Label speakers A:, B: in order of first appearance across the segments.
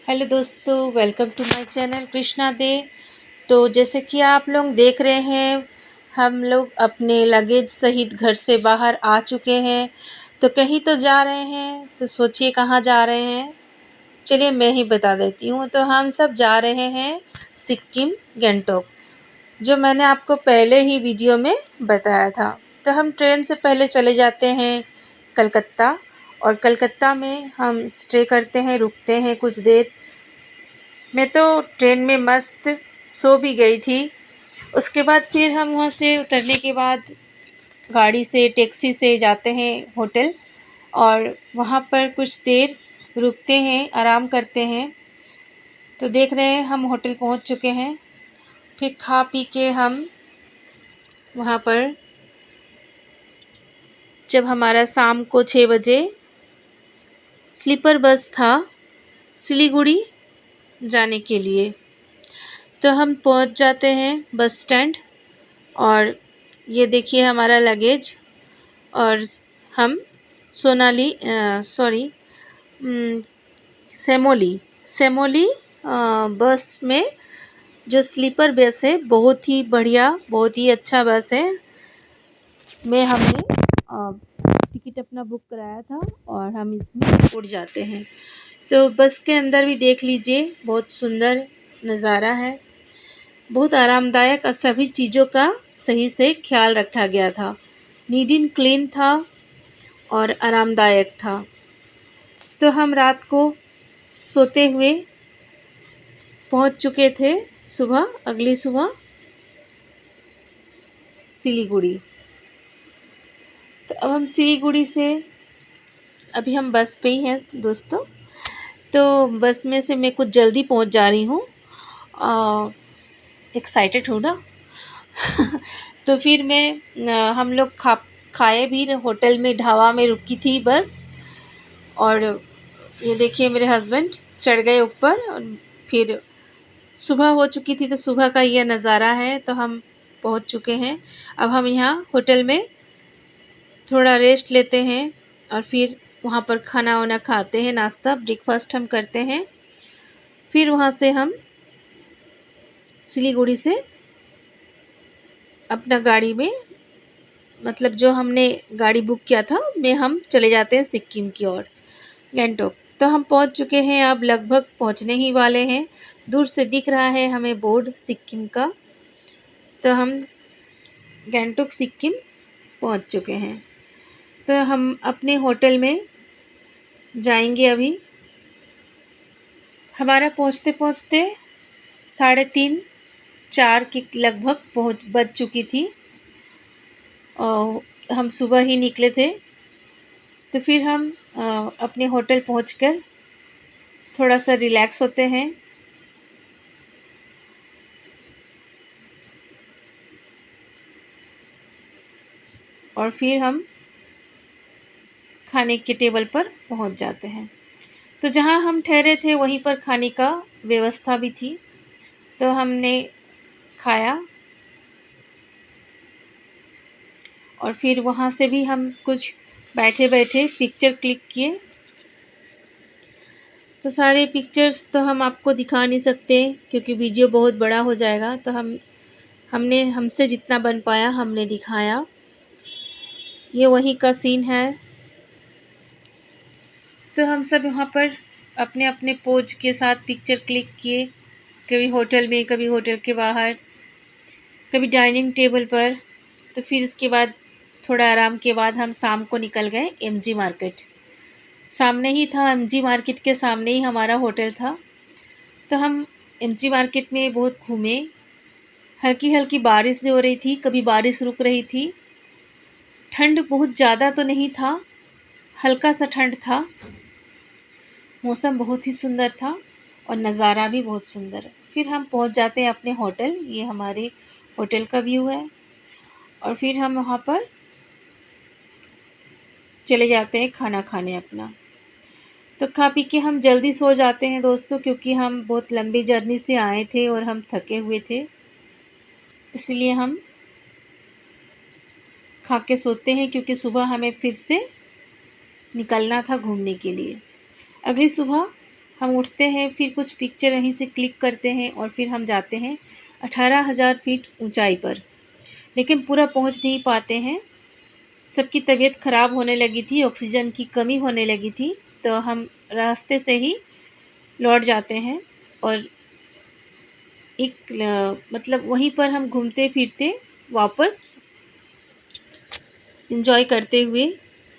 A: Hello दोस्तों, welcome to my channel Krishna De. तो जैसे कि आप लोग देख रहे हैं, हम लोग अपने लगेज सहित घर से बाहर आ चुके हैं। तो कहीं तो जा रहे हैं, तो सोचिए कहाँ जा रहे हैं। चलिए मैं ही बता देती हूँ। तो हम सब जा रहे हैं सिक्किम, गंगटोक, जो मैंने आपको पहले ही वीडियो में बताया था। तो हम ट्रेन से पहले चले जाते हैं कलकत्ता, और कलकत्ता में हम स्टे करते हैं, रुकते हैं कुछ देर। मैं तो ट्रेन में मस्त सो भी गई थी। उसके बाद फिर हम वहाँ से उतरने के बाद गाड़ी से, टैक्सी से जाते हैं होटल, और वहाँ पर कुछ देर रुकते हैं, आराम करते हैं। तो देख रहे हैं हम होटल पहुँच चुके हैं। फिर खा पी के हम वहाँ पर, जब हमारा शाम को 6 बजे स्लीपर बस था सिलीगुड़ी जाने के लिए, तो हम पहुँच जाते हैं बस स्टैंड। और ये देखिए हमारा लगेज। और हम सोनाली सॉरी सेमोली सेमोली बस में, जो स्लीपर बस है, बहुत ही बढ़िया, बहुत ही अच्छा बस है। हमने टिकट अपना बुक कराया था और हम इसमें उड़ जाते हैं। तो बस के अंदर भी देख लीजिए, बहुत सुंदर नज़ारा है, बहुत आरामदायक, और सभी चीज़ों का सही से ख्याल रखा गया था। नीट एंड क्लीन था और आरामदायक था। तो हम रात को सोते हुए पहुंच चुके थे अगली सुबह सिलीगुड़ी। तो अब हम सिलीगुड़ी से, अभी हम बस पे ही हैं दोस्तों। तो बस में से मैं कुछ जल्दी पहुंच जा रही हूँ, एक्साइटेड हूँ ना। तो फिर हम लोग खाए भी, होटल में, ढाबा में रुकी थी बस। और ये देखिए मेरे हस्बैंड चढ़ गए ऊपर, और फिर सुबह हो चुकी थी, तो सुबह का यह नज़ारा है। तो हम पहुंच चुके हैं। अब हम यहाँ होटल में थोड़ा रेस्ट लेते हैं, और फिर वहाँ पर खाना वाना खाते हैं, नाश्ता ब्रेकफास्ट हम करते हैं। फिर वहाँ से हम सिलीगुड़ी से अपना गाड़ी में, मतलब जो हमने गाड़ी बुक किया था, हम चले जाते हैं सिक्किम की ओर, गंगटोक। तो हम पहुंच चुके हैं, अब लगभग पहुंचने ही वाले हैं। दूर से दिख रहा है हमें बोर्ड सिक्किम का। तो हम गंगटोक सिक्किम पहुंच चुके हैं। तो हम अपने होटल में जाएंगे अभी। हमारा पहुंचते पहुंचते 3:30-4 के लगभग बज चुकी थी, और हम सुबह ही निकले थे। तो फिर हम अपने होटल पहुंचकर थोड़ा सा रिलैक्स होते हैं। और फिर हम खाने के टेबल पर पहुंच जाते हैं। तो जहां हम ठहरे थे वहीं पर खाने का व्यवस्था भी थी, तो हमने खाया। और फिर वहां से भी हम कुछ बैठे बैठे पिक्चर क्लिक किए। तो सारे पिक्चर्स तो हम आपको दिखा नहीं सकते, क्योंकि वीडियो बहुत बड़ा हो जाएगा। तो हमने हमसे जितना बन पाया हमने दिखाया। ये वहीं का सीन है। तो हम सब यहाँ पर अपने अपने पोज के साथ पिक्चर क्लिक किए, कभी होटल में, कभी होटल के बाहर, कभी डाइनिंग टेबल पर। तो फिर इसके बाद थोड़ा आराम के बाद हम शाम को निकल गए एमजी मार्केट। सामने ही था, एमजी मार्केट के सामने ही हमारा होटल था। तो हम एमजी मार्केट में बहुत घूमे। हल्की हल्की बारिश हो रही थी, कभी बारिश रुक रही थी। ठंड बहुत ज़्यादा तो नहीं था, हल्का सा ठंड था। मौसम बहुत ही सुंदर था और नज़ारा भी बहुत सुंदर। फिर हम पहुंच जाते हैं अपने होटल। ये हमारे होटल का व्यू है। और फिर हम वहाँ पर चले जाते हैं खाना खाने अपना। तो खा पी के हम जल्दी सो जाते हैं दोस्तों, क्योंकि हम बहुत लंबी जर्नी से आए थे और हम थके हुए थे, इसलिए हम खा के सोते हैं, क्योंकि सुबह हमें फिर से निकलना था घूमने के लिए। अगली सुबह हम उठते हैं, फिर कुछ पिक्चर यहीं से क्लिक करते हैं और फिर हम जाते हैं 18,000 फीट ऊंचाई पर, लेकिन पूरा पहुंच नहीं पाते हैं। सबकी तबीयत ख़राब होने लगी थी, ऑक्सीजन की कमी होने लगी थी, तो हम रास्ते से ही लौट जाते हैं और मतलब वहीं पर हम घूमते फिरते वापस एंजॉय करते हुए,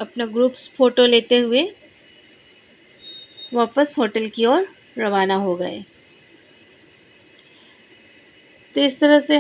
A: अपना ग्रुप्स फ़ोटो लेते हुए वापस होटल की ओर रवाना हो गए। तो इस तरह से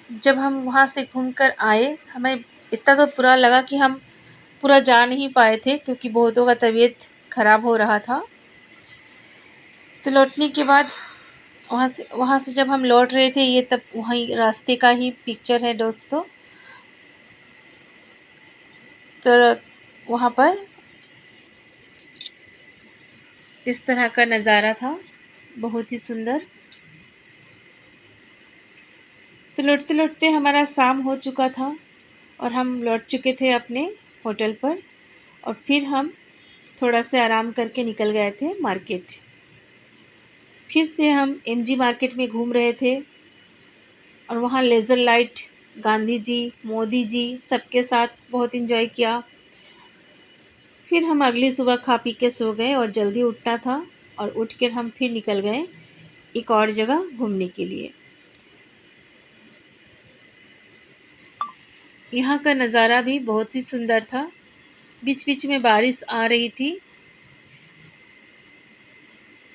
A: जब हम वहाँ से घूमकर आए, हमें इतना तो बुरा लगा कि हम पूरा जा नहीं पाए थे, क्योंकि बहुतों का तबीयत ख़राब हो रहा था। तो लौटने के बाद वहाँ से जब हम लौट रहे थे, ये तब वहीं रास्ते का ही पिक्चर है दोस्तों। तो वहाँ पर इस तरह का नज़ारा था, बहुत ही सुंदर। तो लौटते लौटते हमारा शाम हो चुका था और हम लौट चुके थे अपने होटल पर, और फिर हम थोड़ा से आराम करके निकल गए थे मार्केट। फिर से हम एमजी मार्केट में घूम रहे थे और वहाँ लेज़र लाइट, गांधी जी, मोदी जी सबके साथ बहुत इन्जॉय किया। फिर हम अगली सुबह खा पी के सो गए और जल्दी उठना था, और उठ कर हम फिर निकल गए एक और जगह घूमने के लिए। यहाँ का नज़ारा भी बहुत ही सुंदर था। बीच बीच में बारिश आ रही थी।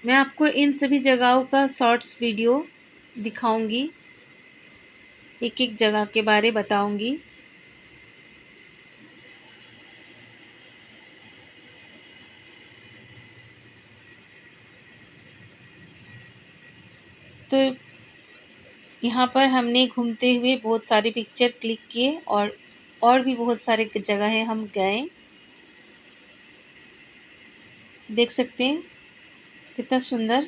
A: मैं आपको इन सभी जगहों का शॉर्ट्स वीडियो दिखाऊंगी, एक एक जगह के बारे बताऊंगी। तो यहाँ पर हमने घूमते हुए बहुत सारे पिक्चर क्लिक किए, और भी बहुत सारे जगह हम गए। देख सकते हैं कितना सुंदर।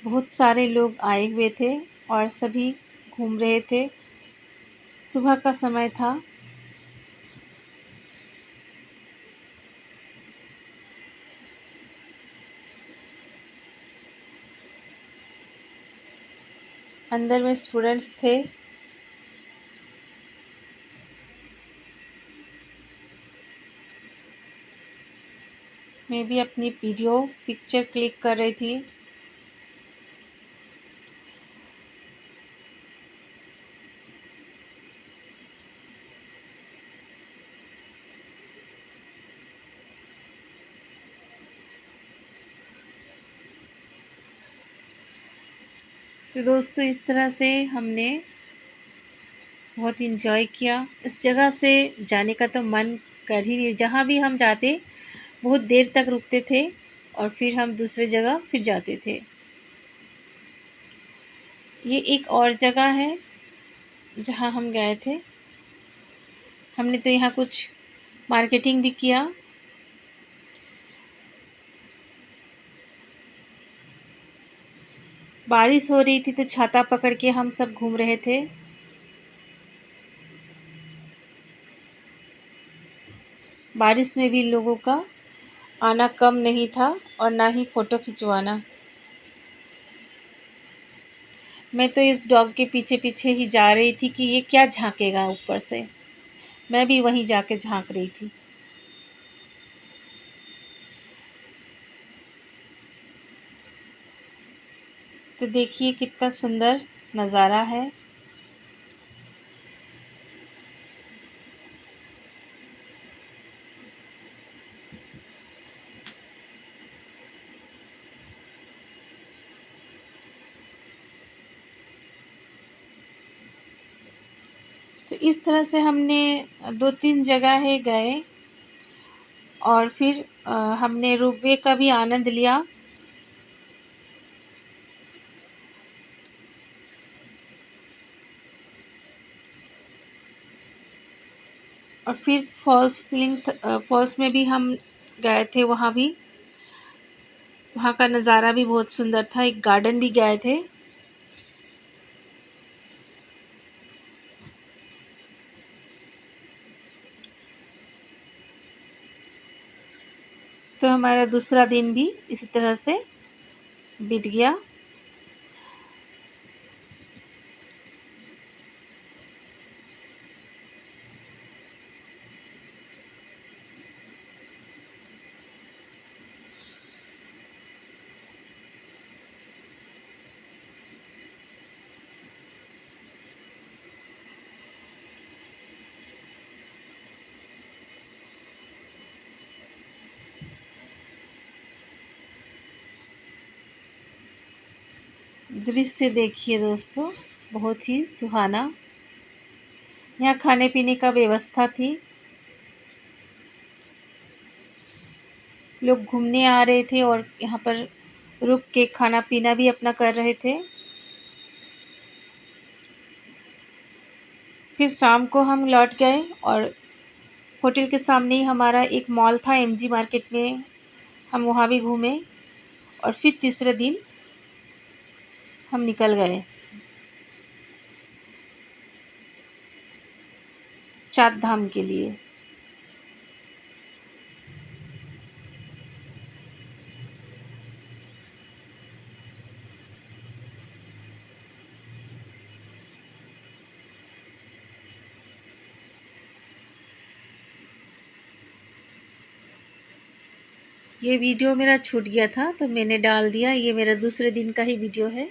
A: बहुत सारे लोग आए हुए थे और सभी घूम रहे थे। सुबह का समय था। अंदर में स्टूडेंट्स थे। मैं भी अपनी वीडियो पिक्चर क्लिक कर रही थी। तो दोस्तों इस तरह से हमने बहुत इन्जॉय किया। इस जगह से जाने का तो मन कर ही नहीं। जहाँ भी हम जाते बहुत देर तक रुकते थे और फिर हम दूसरे जगह फिर जाते थे। ये एक और जगह है जहाँ हम गए थे। हमने तो यहाँ कुछ मार्केटिंग भी किया। बारिश हो रही थी तो छाता पकड़ के हम सब घूम रहे थे। बारिश में भी लोगों का आना कम नहीं था और ना ही फ़ोटो खिंचवाना। मैं तो इस डॉग के पीछे पीछे ही जा रही थी कि ये क्या झांकेगा ऊपर से। मैं भी वहीं जाके झांक रही थी। तो देखिए कितना सुंदर नज़ारा है। तो इस तरह से हमने 2-3 जगह गए और फिर हमने रोपवे का भी आनंद लिया। और फिर फॉल्स में भी हम गए थे। वहाँ का नज़ारा भी बहुत सुंदर था। एक गार्डन भी गए थे। तो हमारा दूसरा दिन भी इसी तरह से बीत गया। दृश्य देखिए दोस्तों, बहुत ही सुहाना। यहाँ खाने पीने का व्यवस्था थी। लोग घूमने आ रहे थे और यहाँ पर रुक के खाना पीना भी अपना कर रहे थे। फिर शाम को हम लौट गए और होटल के सामने ही हमारा एक मॉल था एमजी मार्केट में, हम वहाँ भी घूमे। और फिर तीसरे दिन हम निकल गए चार धाम के लिए। ये वीडियो मेरा छूट गया था तो मैंने डाल दिया। ये मेरा दूसरे दिन का ही वीडियो है।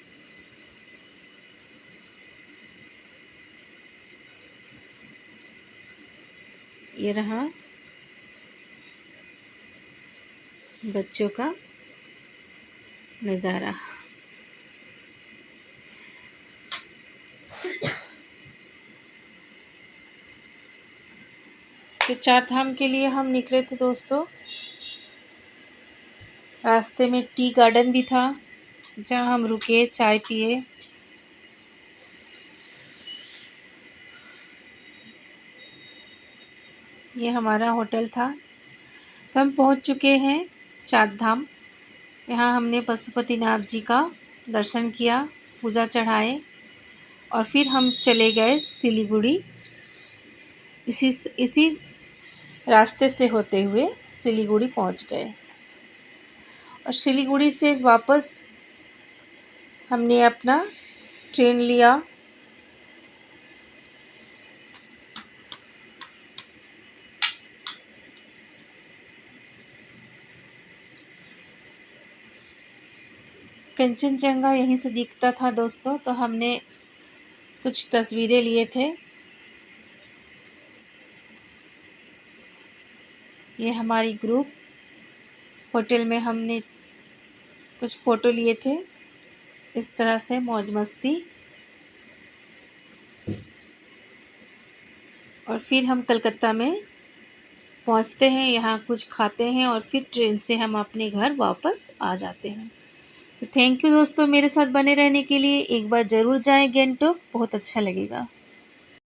A: ये रहा बच्चों का नज़ारा। तो चार धाम के लिए हम निकले थे दोस्तों। रास्ते में टी गार्डन भी था जहाँ हम रुके, चाय पिए। ये हमारा होटल था। तो हम पहुँच चुके हैं चार धाम। यहाँ हमने पशुपतिनाथ जी का दर्शन किया, पूजा चढ़ाए और फिर हम चले गए सिलीगुड़ी। इसी रास्ते से होते हुए सिलीगुड़ी पहुँच गए। और सिलीगुड़ी से वापस हमने अपना ट्रेन लिया। कंचनजंगा यहीं से दिखता था दोस्तों, तो हमने कुछ तस्वीरें लिए थे। ये हमारी ग्रुप होटल में हमने कुछ फ़ोटो लिए थे। इस तरह से मौज मस्ती। और फिर हम कलकत्ता में पहुंचते हैं, यहाँ कुछ खाते हैं और फिर ट्रेन से हम अपने घर वापस आ जाते हैं। तो थैंक यू दोस्तों मेरे साथ बने रहने के लिए। एक बार ज़रूर जाएं गैंगटॉक, बहुत अच्छा लगेगा।